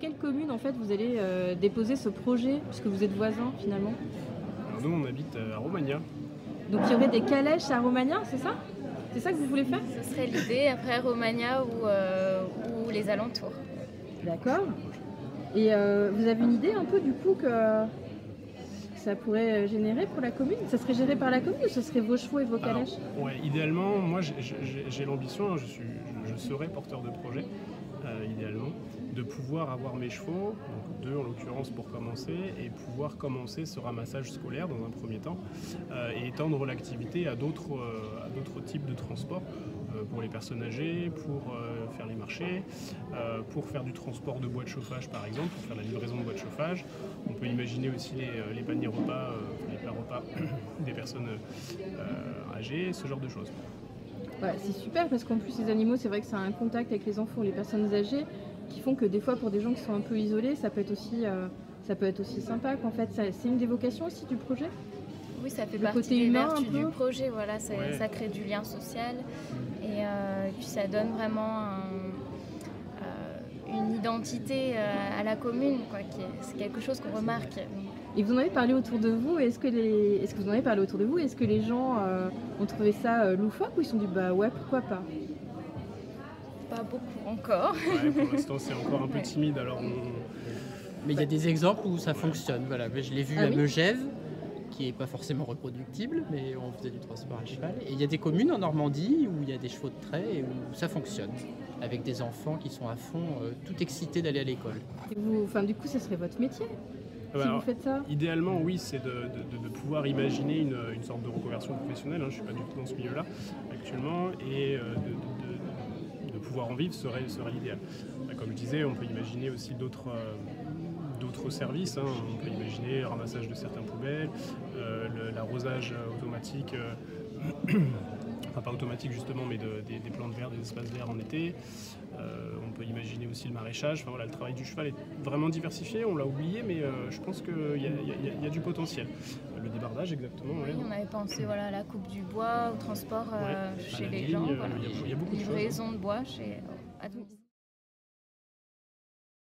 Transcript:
quelle commune en fait vous allez déposer ce projet, puisque vous êtes voisins finalement? Alors nous, on habite à Romagna. Donc il y aurait des calèches à Romagna, c'est ça? C'est ça que vous voulez faire? Ce serait l'idée, après Romagna ou les alentours. D'accord. Et vous avez une idée un peu du coup que ça pourrait générer pour la commune? Ça serait géré par la commune ou ce serait vos chevaux et vos calèches? Alors, ouais, idéalement, moi j'ai l'ambition, hein, je serai porteur de projet, idéalement, de pouvoir avoir mes chevaux, donc 2 en l'occurrence pour commencer, et pouvoir commencer ce ramassage scolaire dans un premier temps, et étendre l'activité à d'autres types de transports, pour les personnes âgées, pour faire les marchés, pour faire du transport de bois de chauffage par exemple, pour faire la livraison de bois de chauffage. On peut imaginer aussi les paniers repas, les plats repas des personnes âgées, ce genre de choses. Ouais, c'est super parce qu'en plus les animaux, c'est vrai que ça a un contact avec les enfants, les personnes âgées, qui font que des fois pour des gens qui sont un peu isolés, ça peut être aussi sympa qu'en fait. C'est une des vocations aussi du projet. Oui, ça fait Le partie côté des humain, vertus un du peu. projet, voilà, Ouais. ça crée du lien social et puis ça donne vraiment une identité à la commune, quoi, c'est quelque chose qu'on remarque. Et vous en avez parlé autour de vous. Est-ce que vous en avez parlé autour de vous? Est-ce que les gens ont trouvé ça loufoque ou ils se sont dit bah ouais, pourquoi pas? Pas beaucoup encore. Ouais, pour l'instant c'est encore un peu Ouais. timide, alors Mais il y a des exemples où ça fonctionne. Voilà, je l'ai vu Ah à oui Megève, qui n'est pas forcément reproductible, mais on faisait du transport à cheval. Et il y a des communes en Normandie où il y a des chevaux de trait et où ça fonctionne, avec des enfants qui sont à fond, tout excités d'aller à l'école. Et vous, enfin, du coup, ça serait votre métier si alors, vous faites ça? idéalement, oui, c'est de pouvoir imaginer une sorte de reconversion professionnelle. Hein, je ne suis pas du tout dans ce milieu-là actuellement, et de pouvoir en vivre serait l'idéal. Comme je disais, on peut imaginer aussi d'autres services. Hein. On peut imaginer le ramassage de certaines poubelles, l'arrosage automatique, enfin pas automatique justement, mais des plantes vertes, des espaces verts en été. On peut imaginer aussi le maraîchage. Enfin, voilà, le travail du cheval est vraiment diversifié, on l'a oublié, mais je pense qu'il y a du potentiel. Le débardage, exactement. Oui, Ouais. on avait pensé voilà, à la coupe du bois, au transport Ouais, chez à la les ligne, gens, voilà. il y a beaucoup de choses. Livraison de bois à domicile.